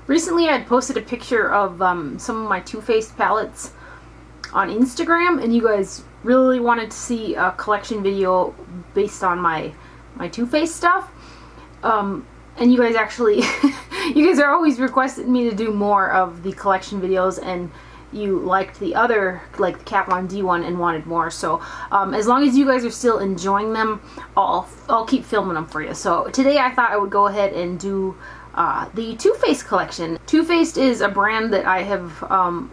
Recently I had posted a picture of some of my Too Faced palettes on Instagram, and you guys really wanted to see a collection video based on my Too Faced stuff. And you guys actually, you guys are always requesting me to do more of the collection videos, and you liked the other, like the Kat Von D one, and wanted more. So as long as you guys are still enjoying them, I'll keep filming them for you. So today I thought I would go ahead and do the Too Faced collection. Too Faced is a brand that I have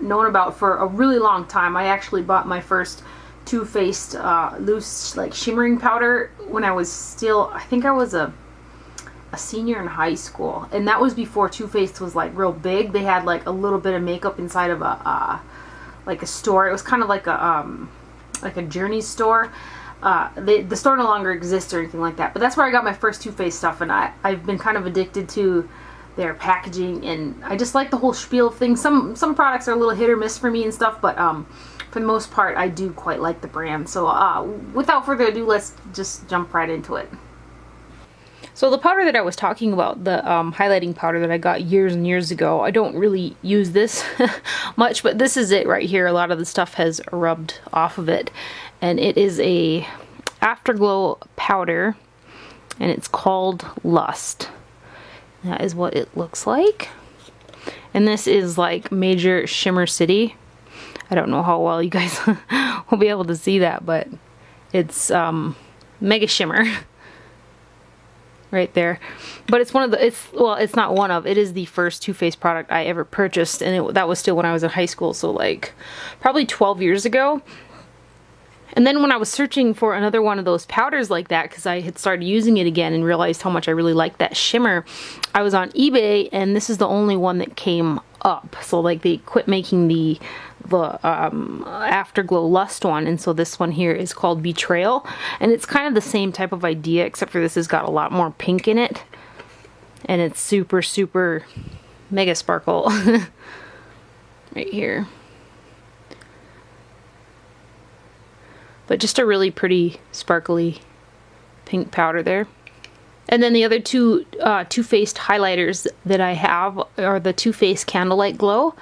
known about for a really long time. I actually bought my first Too Faced loose, like, shimmering powder when I was still, I think I was a senior in high school, and that was before Too Faced was like real big. They had like a little bit of makeup inside of a like a store. It was kind of like a Journey store. The store no longer exists or anything like that, but that's where I got my first Too Faced stuff, and I've been kind of addicted to their packaging, and I just like the whole spiel of things. Some products are a little hit or miss for me and stuff, but for the most part I do quite like the brand. So without further ado, let's just jump right into it. So the powder that I was talking about, the highlighting powder that I got years and years ago, I don't really use this much, but this is it right here. A lot of the stuff has rubbed off of it, and it is a Afterglow powder, and it's called Lust. That is what it looks like, and this is like Major Shimmer City. I don't know how well you guys will be able to see that, but it's Mega Shimmer. Right there. But it's one of the, it's not one of, it is the first Too Faced product I ever purchased, and that was still when I was in high school, so like probably 12 years ago. And then when I was searching for another one of those powders like that, because I had started using it again and realized how much I really liked that shimmer, I was on eBay, and this is the only one that came up. So like they quit making the Afterglow Lust one, and so this one here is called Betrayal, and it's kind of the same type of idea, except for this has got a lot more pink in it, and it's super mega sparkle right here. But just a really pretty sparkly pink powder there. And then the other two Too Faced highlighters that I have are the Too Faced Candlelight Glow.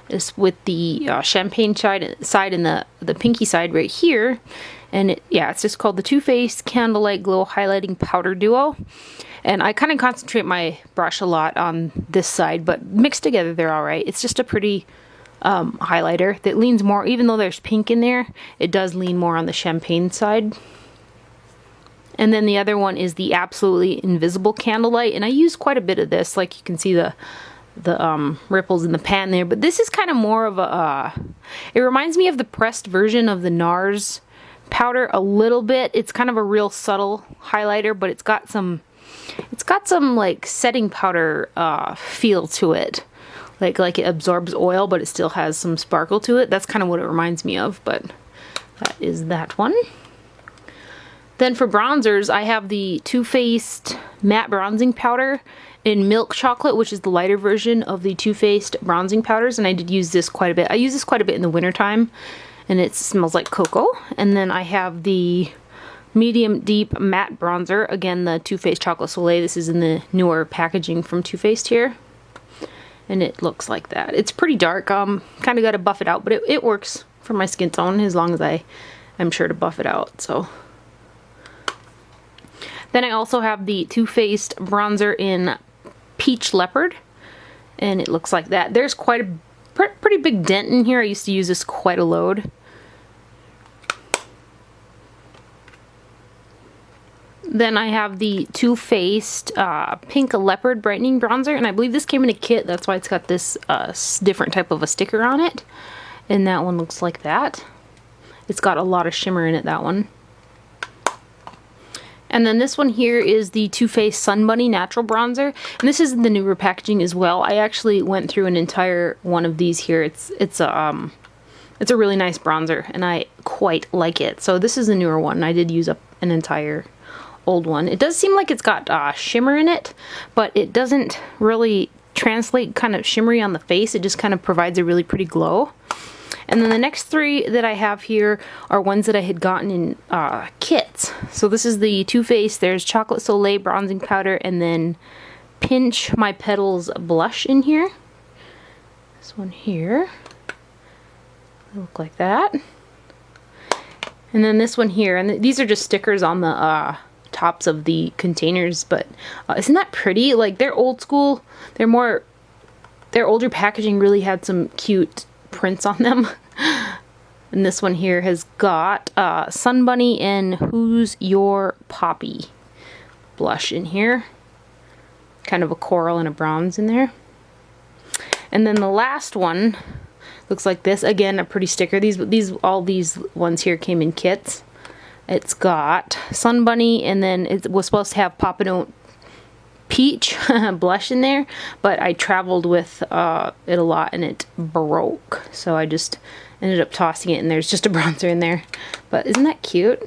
It's with the champagne side and the pinky side right here. And it's just called the Too Faced Candlelight Glow Highlighting Powder Duo. And I kind of concentrate my brush a lot on this side, but mixed together they're alright. It's just a pretty highlighter that leans more, even though there's pink in there, it does lean more on the champagne side. And then the other one is the Absolutely Invisible Candlelight, and I use quite a bit of this. Like you can see the ripples in the pan there, but this is kind of more of a it reminds me of the pressed version of the NARS powder a little bit. It's kind of a real subtle highlighter, but it's got some like setting powder feel to it, like it absorbs oil, but it still has some sparkle to it. That's kind of what it reminds me of, but that is that one. Then for bronzers, I have the Too Faced Matte Bronzing Powder in Milk Chocolate, which is the lighter version of the Too Faced bronzing powders, and I did use this quite a bit. I use this quite a bit in the wintertime, and it smells like cocoa. And then I have the Medium Deep Matte Bronzer, again the Too Faced Chocolate Soleil. This is in the newer packaging from Too Faced here, and it looks like that. It's pretty dark, kind of got to buff it out, but it works for my skin tone as long as I'm sure to buff it out. So then I also have the Too Faced bronzer in Peach Leopard, and it looks like that. There's quite a pretty big dent in here. I used to use this quite a load. Then I have the Too Faced Pink Leopard Brightening Bronzer, and I believe this came in a kit. That's why it's got this different type of a sticker on it, and that one looks like that. It's got a lot of shimmer in it, that one. And then this one here is the Too Faced Sun Bunny Natural Bronzer, and this is in the newer packaging as well. I actually went through an entire one of these here. It's a really nice bronzer, and I quite like it. So this is the newer one. I did use up an entire old one. It does seem like it's got shimmer in it, but it doesn't really translate kind of shimmery on the face. It just kind of provides a really pretty glow. And then the next three that I have here are ones that I had gotten in kits. So this is the Too Faced. There's Chocolate Soleil Bronzing Powder, and then Pinch My Petals Blush in here. This one here. They look like that. And then this one here, and these are just stickers on the tops of the containers, but isn't that pretty? Like, they're old school. Their older packaging really had some cute prints on them. And this one here has got Sun Bunny and Who's Your Poppy blush in here. Kind of a coral and a bronze in there. And then the last one looks like this. Again, a pretty sticker. All these ones here came in kits. It's got Sun Bunny, and then it was supposed to have Poppin' Peach blush in there, but I traveled with it a lot and it broke. So I just ended up tossing it, and there's just a bronzer in there. But isn't that cute?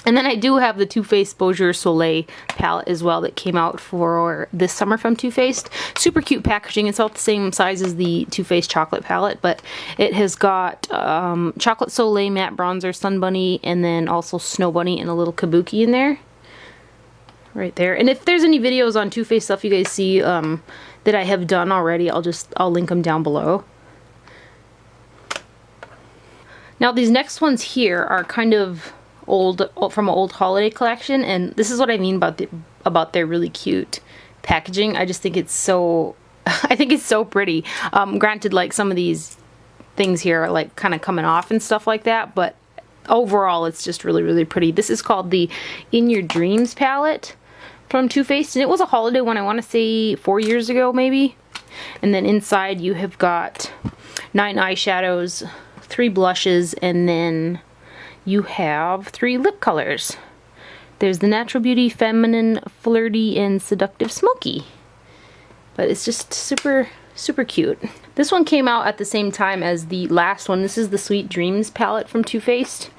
And then I do have the Too Faced Beaujour Soleil palette as well that came out for this summer from Too Faced. Super cute packaging. It's all the same size as the Too Faced chocolate palette, but it has got Chocolate Soleil matte bronzer, Sun Bunny, and then also Snow Bunny and a little kabuki in there. Right there. And if there's any videos on Too Faced stuff you guys see that I have done already, I'll link them down below. Now these next ones here are kind of old, from an old holiday collection, and this is what I mean about their really cute packaging. I just think it's so I think it's so pretty. Granted, like, some of these things here are like kind of coming off and stuff like that, but overall it's just really, really pretty. This is called the In Your Dreams palette from Too Faced, and it was a holiday one, I want to say 4 years ago maybe. And then inside you have got 9 eyeshadows, 3 blushes, and then you have 3 lip colors. There's the Natural Beauty, Feminine, Flirty, and Seductive Smoky. But it's just super, super cute. This one came out at the same time as the last one. This is the Sweet Dreams palette from Too Faced.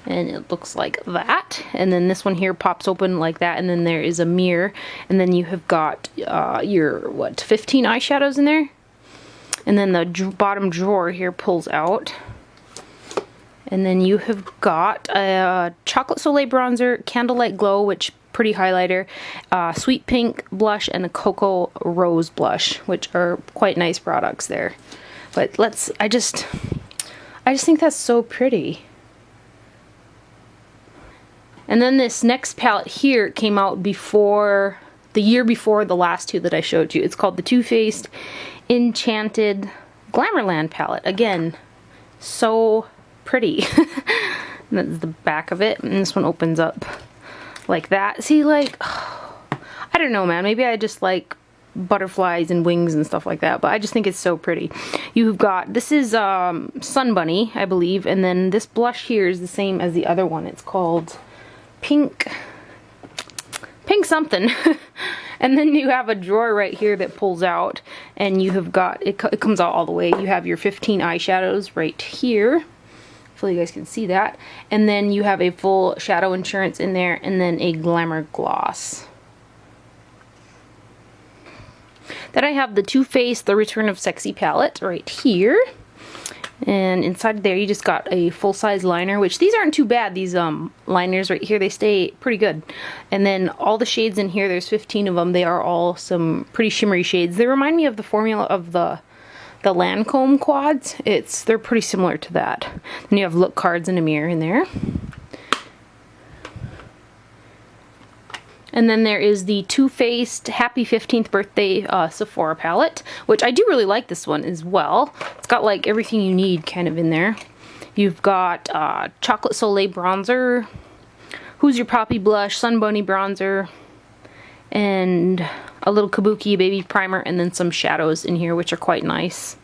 And it looks like that. And then this one here pops open like that, and then there is a mirror. And then you have got your, 15 eyeshadows in there? And then the bottom drawer here pulls out. And then you have got a Chocolate Soleil bronzer, Candlelight Glow, which pretty highlighter, Sweet Pink blush, and a Cocoa Rose blush, which are quite nice products there. But I just think that's so pretty. And then this next palette here came out the year before the last two that I showed you. It's called the Too Faced Enchanted Glamourland palette. Again, so pretty. That's the back of it, and this one opens up like that. See, like, I don't know, man, maybe I just like butterflies and wings and stuff like that, but I just think it's so pretty. You've got, this is Sun Bunny, I believe, and then this blush here is the same as the other one. It's called Pink something. And then you have a drawer right here that pulls out, and you have got, it comes out all the way. You have your 15 eyeshadows right here. Hopefully you guys can see that. And then you have a full shadow insurance in there, and then a glamour gloss. Then I have the Too Faced The Return of Sexy palette right here. And inside there you just got a full-size liner, which these aren't too bad, these liners right here. They stay pretty good. And then all the shades in here, there's 15 of them. They are all some pretty shimmery shades. They remind me of the formula of the Lancome quads. They're pretty similar to that. Then you have look cards and a mirror in there. And then there is the Too Faced Happy 15th Birthday Sephora palette, which I do really like this one as well. It's got like everything you need kind of in there. You've got Chocolate Soleil bronzer, Who's Your Poppy blush, Sun Bunny bronzer, and a little kabuki baby primer, and then some shadows in here, which are quite nice.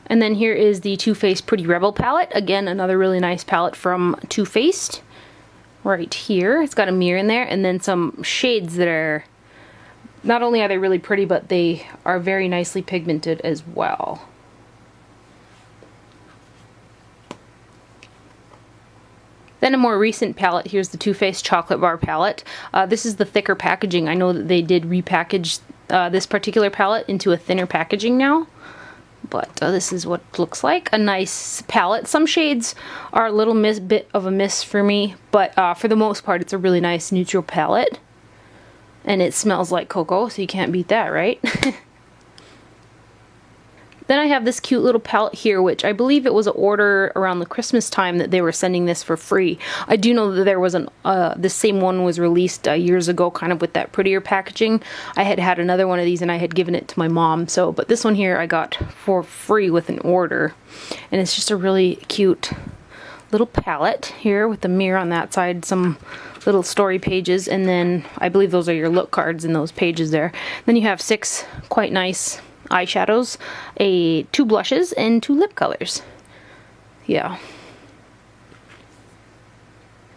And then here is the Too Faced Pretty Rebel palette. Again, another really nice palette from Too Faced. Right here, it's got a mirror in there, and then some shades that are, not only are they really pretty, but they are very nicely pigmented as well. Then a more recent palette, here's the Too Faced Chocolate Bar palette. This is the thicker packaging. I know that they did repackage this particular palette into a thinner packaging now. But this is what it looks like. A nice palette. Some shades are a little bit of a miss for me, but for the most part it's a really nice neutral palette. And it smells like cocoa, so you can't beat that, right? Then I have this cute little palette here, which I believe it was an order around the Christmas time that they were sending this for free. I do know that there was this same one was released years ago, kind of with that prettier packaging. I had had another one of these and I had given it to my mom. So, but this one here I got for free with an order. And it's just a really cute little palette here with the mirror on that side, some little story pages, and then I believe those are your look cards in those pages there. Then you have 6 quite nice eyeshadows, 2 blushes, and 2 lip colors. Yeah.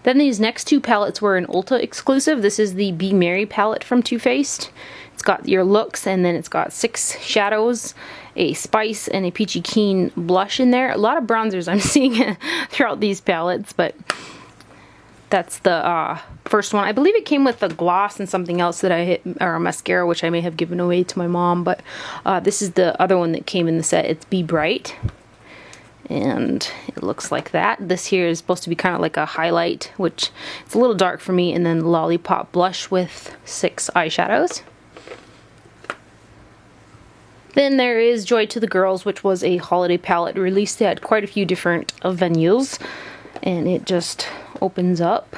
Then these next 2 palettes were an Ulta exclusive. This is the Be Merry palette from Too Faced. It's got your looks, and then it's got 6 shadows, a spice, and a peachy keen blush in there. A lot of bronzers I'm seeing throughout these palettes, but that's the first one. I believe it came with a gloss and something else that I hit, or a mascara, which I may have given away to my mom, but this is the other one that came in the set. It's Be Bright, and it looks like that. This here is supposed to be kind of like a highlight, which it's a little dark for me, and then Lollipop Blush with 6 eyeshadows. Then there is Joy to the Girls, which was a holiday palette released at quite a few different venues, and it just opens up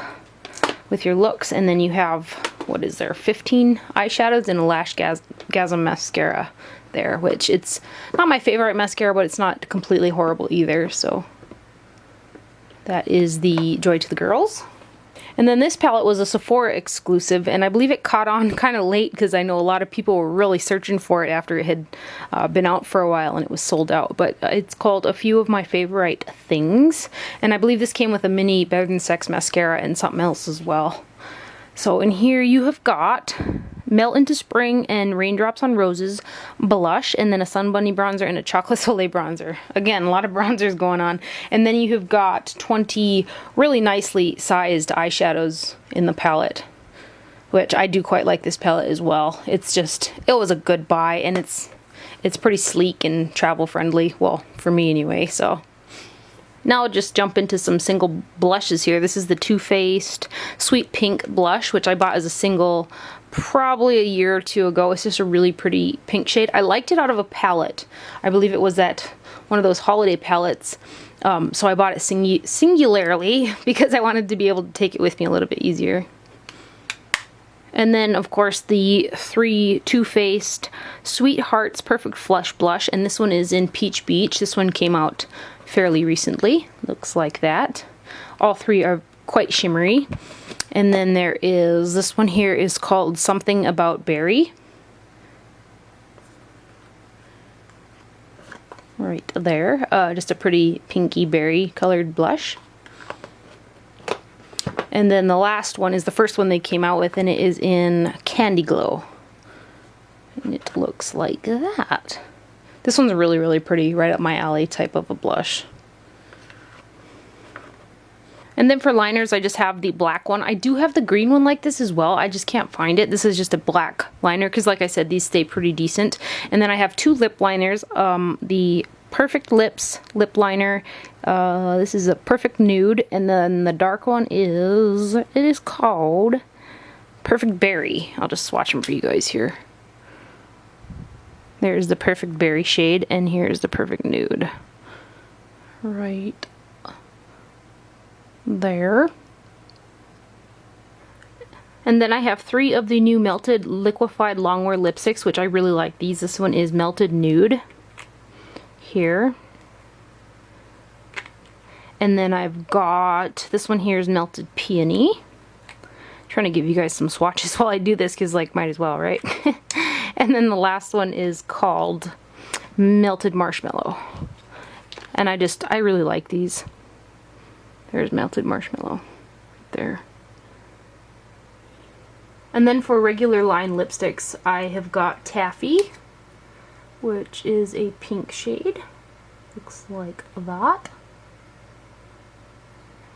with your looks, and then you have, what is there, 15 eyeshadows and a Lash Gasm mascara there, which it's not my favorite mascara, but it's not completely horrible either. So that is the Joy to the Girls. And then this palette was a Sephora exclusive, and I believe it caught on kind of late because I know a lot of people were really searching for it after it had been out for a while and it was sold out. But it's called A Few of My Favorite Things, and I believe this came with a mini Better Than Sex mascara and something else as well. So in here you have got Melt into Spring and Raindrops on Roses blush, and then a Sun Bunny bronzer and a Chocolate Soleil bronzer. Again, a lot of bronzers going on. And then you have got 20 really nicely sized eyeshadows in the palette, which I do quite like this palette as well. It's just, it was a good buy, and it's pretty sleek and travel friendly. Well, for me anyway, so. Now I'll just jump into some single blushes here. This is the Too Faced Sweet Pink blush, which I bought as a single probably a year or 2 ago. It's just a really pretty pink shade. I liked it out of a palette. I believe it was that one of those holiday palettes. So I bought it singularly because I wanted to be able to take it with me a little bit easier. And then, of course, the 3 Too Faced Sweethearts Perfect Flush Blush, and this one is in Peach Beach. This one came out fairly recently. Looks like that. All 3 are quite shimmery. And then there is, this one here is called Something About Berry. Right there. Just a pretty pinky berry colored blush. And then the last one is the first one they came out with, and it is in Candy Glow. And it looks like that. This one's really, really pretty, right up my alley type of a blush. And then for liners, I just have the black one. I do have the green one like this as well. I just can't find it. This is just a black liner because, like I said, these stay pretty decent. And then I have 2 lip liners. The Perfect Lips lip liner. This is a Perfect Nude, and then the dark one is called Perfect Berry. I'll just swatch them for you guys here. There's the Perfect Berry shade, and here's the Perfect Nude. Right there. And then I have 3 of the new Melted Liquefied Longwear lipsticks, which I really like these. This one is Melted Nude. Here. And then I've got, this one here is Melted Peony. Trying to give you guys some swatches while I do this because, like, might as well, right? And then the last one is called Melted Marshmallow. And I really like these. There's Melted Marshmallow there. And then for regular line lipsticks, I have got Taffy, which is a pink shade. Looks like that.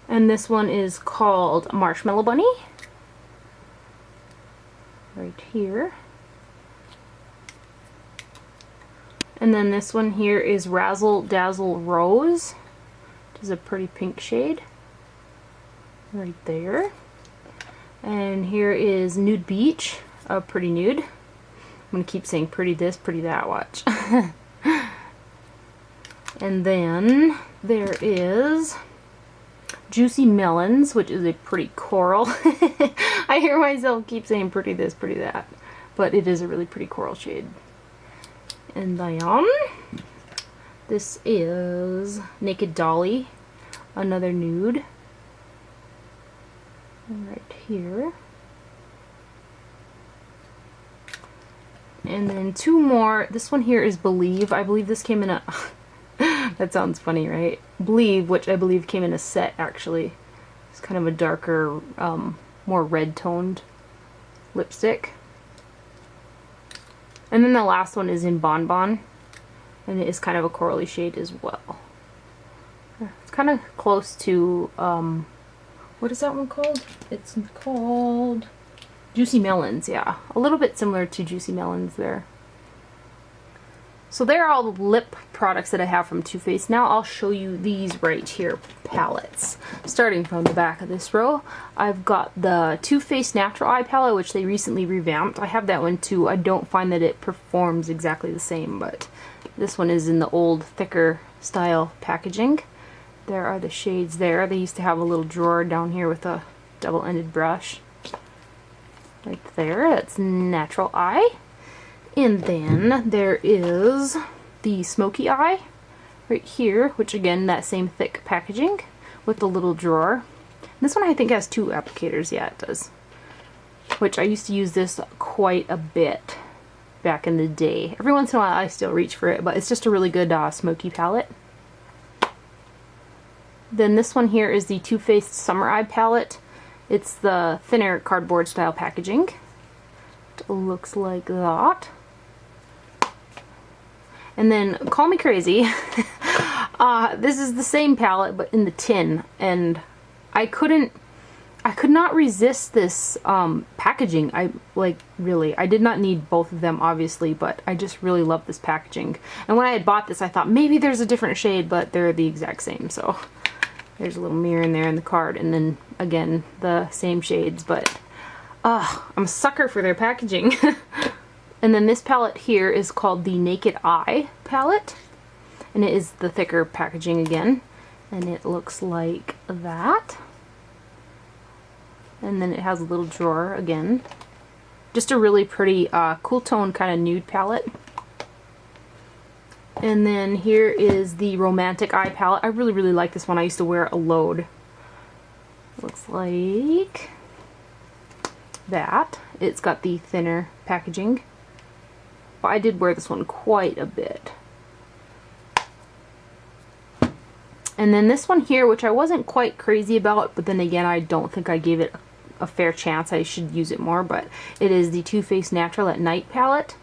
And this one is called Marshmallow Bunny. Right here. And then this one here is Razzle Dazzle Rose, which is a pretty pink shade. Right there. And here is Nude Beach. a pretty nude. I'm gonna keep saying pretty this, pretty that, watch. And then there is Juicy Melons, which is a pretty coral. I hear myself keep saying pretty this, pretty that, but it is a really pretty coral shade. And then this is Naked Dolly, another nude. And right here. And then two more. This one here is Believe. I believe this came in a... That sounds funny, right? Believe, which I believe came in a set, actually. It's kind of a darker, more red-toned lipstick. And then the last one is in Bonbon, and it is kind of a corally shade as well. It's kind of close to, what is that one called? It's called Juicy Melons, yeah. A little bit similar to Juicy Melons there. So they're all the lip products that I have from Too Faced. Now I'll show you these right here palettes. Starting from the back of this row, I've got the Too Faced Natural Eye Palette, which they recently revamped. I have that one too. I don't find that it performs exactly the same, but this one is in the old, thicker style packaging. There are the shades there. They used to have a little drawer down here with a double-ended brush. Right there, that's Natural Eye. And then there is the Smoky Eye right here, which again, that same thick packaging with the little drawer. This one I think has two applicators. Yeah, it does. Which I used to use this quite a bit back in the day. Every once in a while I still reach for it, but it's just a really good smoky palette. Then this one here is the Too Faced Summer Eye Palette. It's the thinner cardboard style packaging. It looks like that. And then Call Me Crazy. This is the same palette but in the tin, and I could not resist this packaging. I did not need both of them obviously, but I just really love this packaging. And when I had bought this I thought maybe there's a different shade, but they're the exact same. So there's a little mirror in there in the card, and then again the same shades, but I'm a sucker for their packaging. And then this palette here is called the Naked Eye palette, and it is the thicker packaging again, and it looks like that. And then it has a little drawer again. Just a really pretty cool tone kind of nude palette. And then here is the Romantic Eye palette. I really like this one. I used to wear it a load. Looks like that. It's got the thinner packaging. But I did wear this one quite a bit. And then this one here, which I wasn't quite crazy about, but then again I don't think I gave it a fair chance. I should use it more, but it is the Too Faced Natural at Night palette.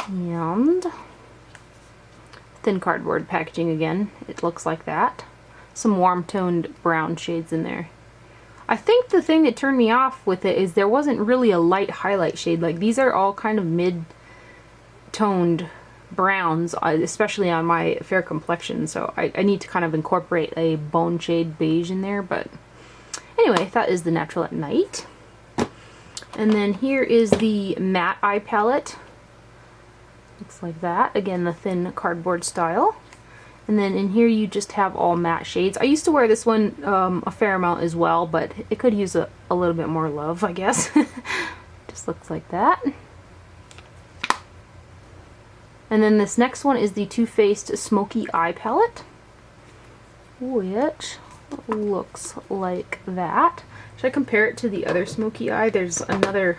And thin cardboard packaging again. It looks like that. Some warm toned brown shades in there. I think the thing that turned me off with it is there wasn't really a light highlight shade. Like, these are all kind of mid-toned browns, especially on my fair complexion, so I need to kind of incorporate a bone shade beige in there. But anyway, that is the Natural at Night. And then here is the Matte Eye palette. Looks like that. Again, the thin cardboard style. And then in here you just have all matte shades. I used to wear this one a fair amount as well, but it could use a little bit more love, I guess. Just looks like that. And then this next one is the Too Faced Smoky Eye palette, which looks like that. Should I compare it to the other Smoky Eye? There's another...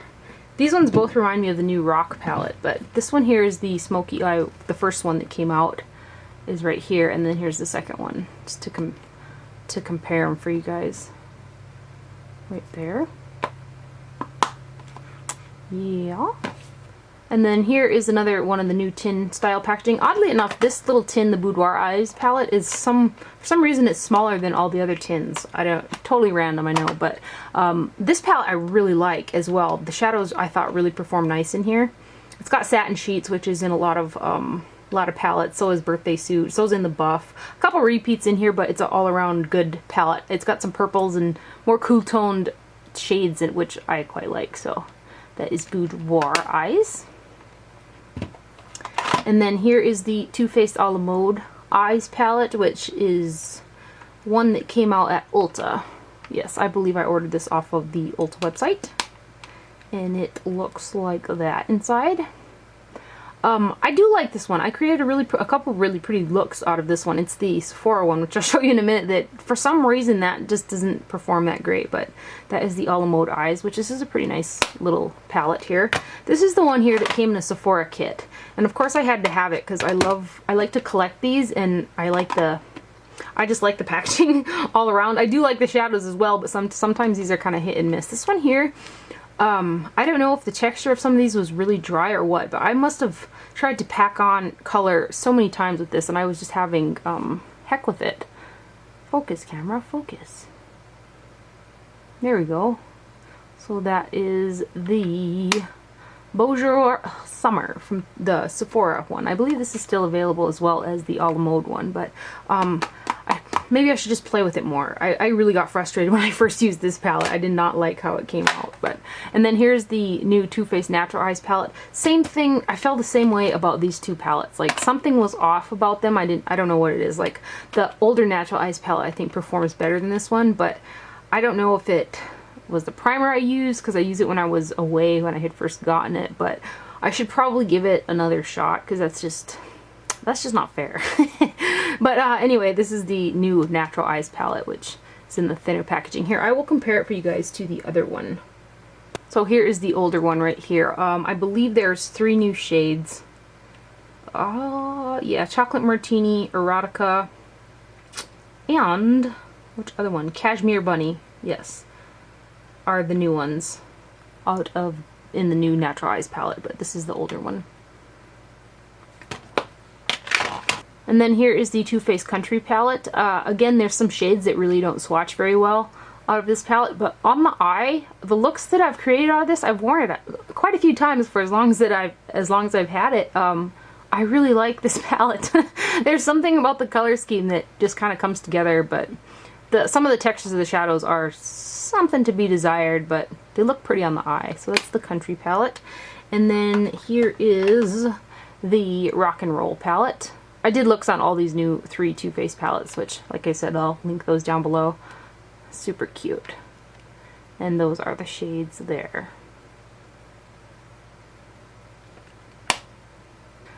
These ones both remind me of the new Rock palette, but this one here is the Smoky Eye, the first one that came out is right here, and then here's the second one, just to compare them for you guys. Right there. Yeah. And then here is another one of the new tin style packaging. Oddly enough, this little tin, the Boudoir Eyes palette, is for some reason it's smaller than all the other tins. I don't, totally random, I know, but this palette I really like as well. The shadows I thought really perform nice in here. It's got satin sheets, which is in a lot of palettes. So is Birthday Suit. So is in the Buff. A couple repeats in here, but it's an all-around good palette. It's got some purples and more cool toned shades in which I quite like. So That is Boudoir Eyes. And then here is the Too Faced A La Mode Eyes palette, which is one that came out at Ulta. Yes, I believe I ordered this off of the Ulta website. And it looks like that inside. I do like this one. I created a couple really pretty looks out of this one. It's the Sephora one, which I'll show you in a minute, that for some reason that just doesn't perform that great, but that is the A La Mode Eyes, which this is a pretty nice little palette here. This is the one here that came in a Sephora kit. And of course I had to have it because I like to collect these, and I just like the packaging all around. I do like the shadows as well, but sometimes these are kind of hit and miss. This one here, I don't know if the texture of some of these was really dry or what, but I must have tried to pack on color so many times with this, and I was just having heck with it. Focus, camera, focus. There we go. So that is the Bonjour Summer from the Sephora one. I believe this is still available as well as the A La Mode one, but maybe I should just play with it more. I really got frustrated when I first used this palette. I did not like how it came out. And then here's the new Too Faced Natural Eyes palette. Same thing. I felt the same way about these two palettes. Like, something was off about them. I don't know what it is. Like, the older Natural Eyes palette I think performs better than this one, but I don't know if it was the primer I used, because I used it when I was away when I had first gotten it, but I should probably give it another shot, because that's just not fair. But anyway, this is the new Natural Eyes palette, which is in the thinner packaging here. I will compare it for you guys to the other one. So here is the older one right here. I believe there's 3 new shades. Yeah, Chocolate Martini, Erotica, and which other one? Cashmere Bunny, yes, are the new ones in the new Natural Eyes palette, but this is the older one. And then here is the Too Faced Country palette. Again, there's some shades that really don't swatch very well out of this palette, but on the eye, the looks that I've created out of this, I've worn it quite a few times for as long as I've had it. I really like this palette. There's something about the color scheme that just kind of comes together, but some of the textures of the shadows are something to be desired, but they look pretty on the eye. So that's the Country palette. And then here is the Rock and Roll palette. I did looks on all these new 3 Too Faced palettes, which, like I said, I'll link those down below. Super cute. And those are the shades there.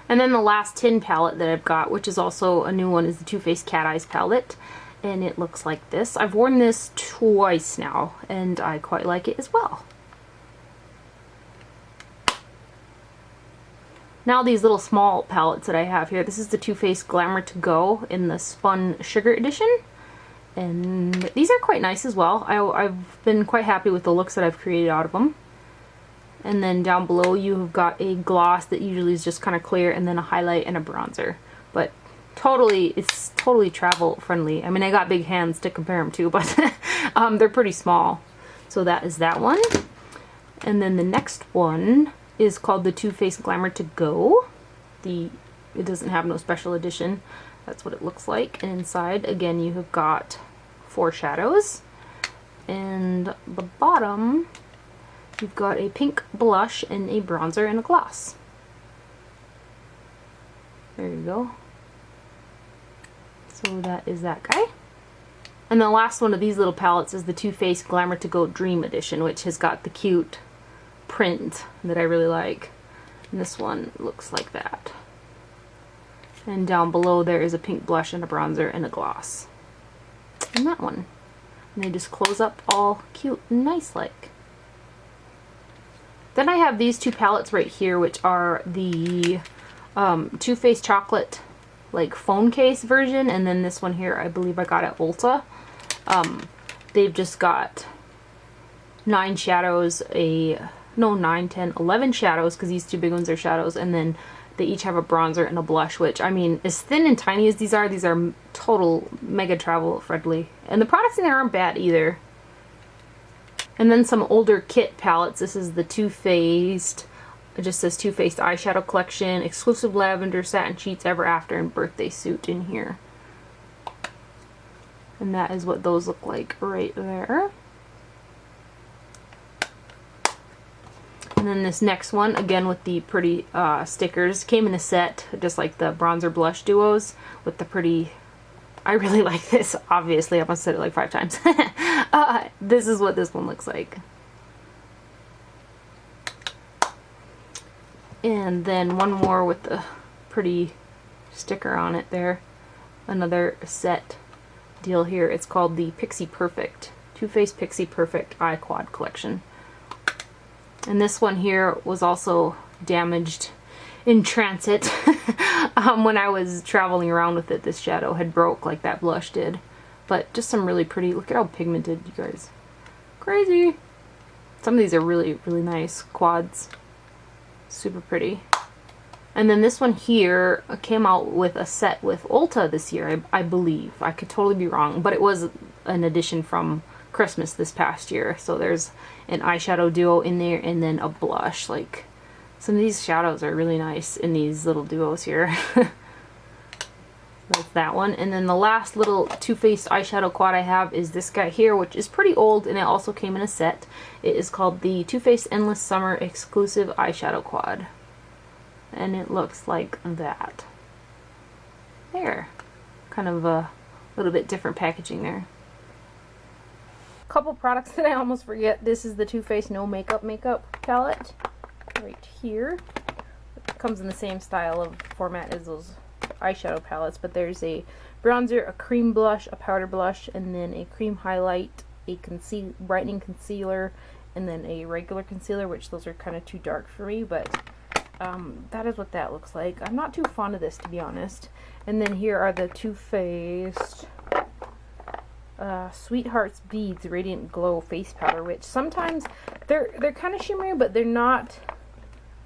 And then the last tin palette that I've got, which is also a new one, is the Too Faced Cat Eyes palette. And it looks like this. I've worn this twice now, and I quite like it as well. Now these little small palettes that I have here, this is the Too Faced Glamour to Go in the Spun Sugar Edition. And these are quite nice as well. I've been quite happy with the looks that I've created out of them. And then down below you've got a gloss that usually is just kind of clear, and then a highlight and a bronzer. But it's totally travel friendly. I mean, I got big hands to compare them to, but they're pretty small. So that is that one. And then the next one is called the Too Faced Glamour to Go. It doesn't have no special edition. That's what it looks like. And inside, again, you have got 4 shadows. And the bottom, you've got a pink blush and a bronzer and a gloss. There you go. So that is that guy. And the last one of these little palettes is the Too Faced Glamour to Go Dream Edition, which has got the cute print that I really like. And this one looks like that. And down below there is a pink blush and a bronzer and a gloss. And that one. And they just close up all cute and nice like. Then I have these 2 palettes right here, which are the Too Faced Chocolate like phone case version, and then this one here I believe I got at Ulta. They've just got 9 shadows, 9, 10, 11 shadows, because these 2 big ones are shadows, and then they each have a bronzer and a blush, which, I mean, as thin and tiny as these are total mega travel friendly. And the products in there aren't bad either. And then some older kit palettes. This is the Too Faced, it just says Too Faced Eyeshadow Collection, Exclusive Lavender, Satin Sheets, Ever After, and Birthday Suit in here. And that is what those look like right there. And then this next one, again with the pretty stickers, came in a set, just like the bronzer blush duos with the pretty... I really like this, obviously. I must have said it like 5 times. This is what this one looks like. And then one more with the pretty sticker on it there. Another set deal here. It's called the Pixie Perfect. Too Faced Pixie Perfect Eye Quad Collection. And this one here was also damaged in transit when I was traveling around with it. This shadow had broke like that blush did. But just some really pretty, look at how pigmented, you guys. Crazy. Some of these are really, really nice quads. Super pretty. And then this one here came out with a set with Ulta this year, I believe. I could totally be wrong, but it was an edition from Christmas this past year. So there's an eyeshadow duo in there and then a blush. Like, some of these shadows are really nice in these little duos here. That's that one. And then the last little Too Faced eyeshadow quad I have is this guy here, which is pretty old, and it also came in a set. It is called the Too Faced Endless Summer Exclusive Eyeshadow Quad. And it looks like that. There. Kind of a little bit different packaging there. Couple products that I almost forget. This is the Too Faced No Makeup palette. Right here. It comes in the same style of format as those eyeshadow palettes, but there's a bronzer, a cream blush, a powder blush, and then a cream highlight, a brightening concealer, and then a regular concealer, which those are kind of too dark for me, but that is what that looks like. I'm not too fond of this, to be honest. And then here are the Too Faced Sweetheart's Beads Radiant Glow Face Powder, which sometimes they're kind of shimmery, but they're not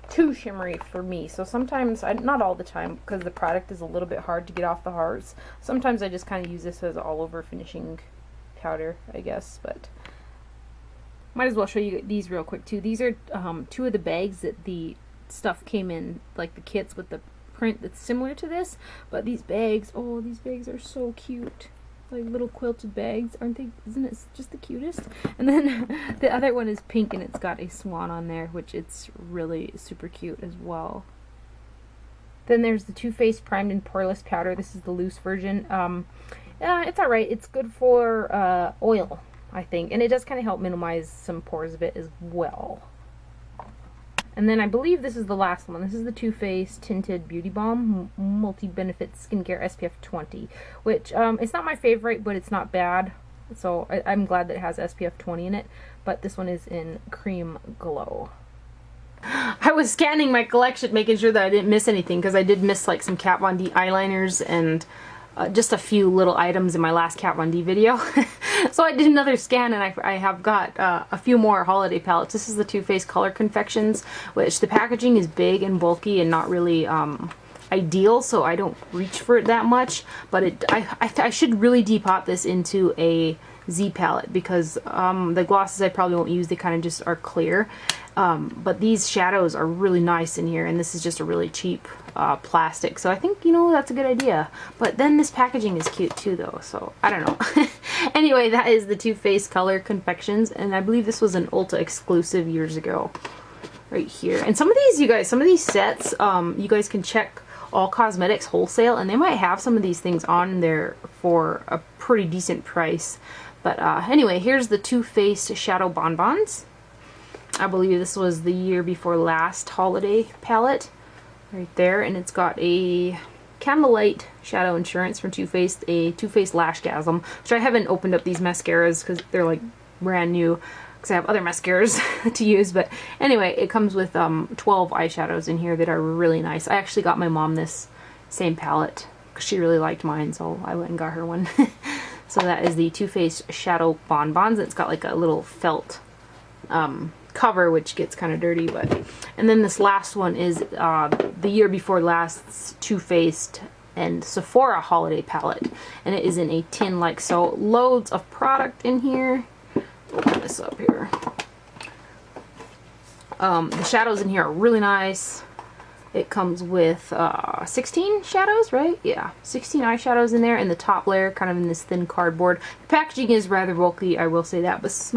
too shimmery for me. So sometimes, not all the time, because the product is a little bit hard to get off the hearts. Sometimes I just kind of use this as all over finishing powder, I guess, but might as well show you these real quick too. These are 2 of the bags that the stuff came in, like the kits with the print that's similar to this. But these bags, oh, these bags are so cute. Like little quilted bags, aren't they? Isn't it just the cutest? And then the other one is pink and it's got a swan on there, which it's really super cute as well. Then there's the Too Faced Primed and Poreless Powder. This is the loose version. It's alright. It's good for oil, I think. And it does kind of help minimize some pores of it as well. And then I believe this is the last one. This is the Too Faced Tinted Beauty Balm Multi-Benefit Skincare SPF 20, which it's not my favorite, but it's not bad. So I'm glad that it has SPF 20 in it. But this one is in Cream Glow. I was scanning my collection, making sure that I didn't miss anything, because I did miss like some Kat Von D eyeliners and just a few little items in my last Kat Von D video. So I did another scan and I have got a few more holiday palettes. This is the Too Faced Color Confections, which the packaging is big and bulky and not really ideal, so I don't reach for it that much. But I should really depot this into a Z palette, because the glosses I probably won't use. They kind of just are clear. But these shadows are really nice in here, and this is just a really cheap plastic, so I think, you know, that's a good idea. But then this packaging is cute too, though, so I don't know. Anyway, that is the Too Faced Color Confections, and I believe this was an Ulta exclusive years ago right here. And some of these, you guys, some of these sets, you guys can check All Cosmetics wholesale, and they might have some of these things on there for a pretty decent price. But anyway, here's the Too Faced Shadow Bonbons. I believe this was the year before last holiday palette right there, and it's got a Candlelight Shadow Insurance from Too Faced, a Too Faced Lashgasm, which I haven't opened up these mascaras because they're like brand new, because I have other mascaras to use. But anyway, it comes with 12 eyeshadows in here that are really nice. I actually got my mom this same palette because she really liked mine, so I went and got her one. So that is the Too Faced Shadow Bonbons. It's got like a little felt cover, which gets kind of dirty, but and then this last one is the year before last's Too Faced and Sephora holiday palette, and it is in a tin like so. Loads of product in here. Open this up here. The shadows in here are really nice. It comes with 16 shadows, right? Yeah, 16 eyeshadows in there, and the top layer kind of in this thin cardboard. The packaging is rather bulky, I will say that, but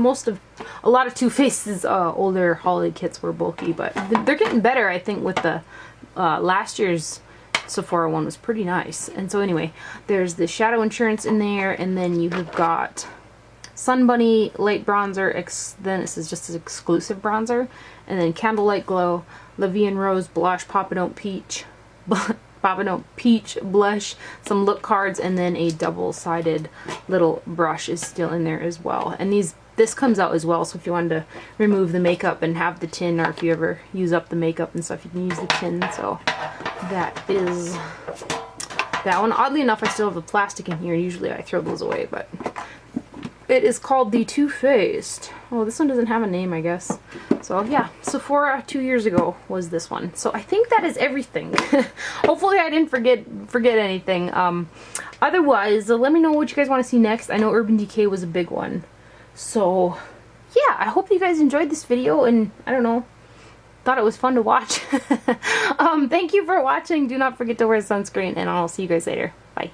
a lot of Too Faced's older holiday kits were bulky, but they're getting better, I think, with the last year's Sephora one was pretty nice. And so anyway, there's the shadow insurance in there, and then you have got Sun Bunny light bronzer, then this is just an exclusive bronzer, and then Candlelight Glow, La Vie en Rose blush, Poppin' Peach blush, some look cards, and then a double-sided little brush is still in there as well. And this comes out as well, so if you wanted to remove the makeup and have the tin, or if you ever use up the makeup and stuff, you can use the tin. So that is that one. Oddly enough, I still have the plastic in here. Usually I throw those away, but it is called the Too Faced. Oh, this one doesn't have a name, I guess. So yeah, Sephora 2 years ago was this one. So I think that is everything. Hopefully I didn't forget anything. Otherwise, let me know what you guys want to see next. I know Urban Decay was a big one. So yeah, I hope you guys enjoyed this video, and I don't know, thought it was fun to watch. Thank you for watching. Do not forget to wear sunscreen, and I'll see you guys later. Bye.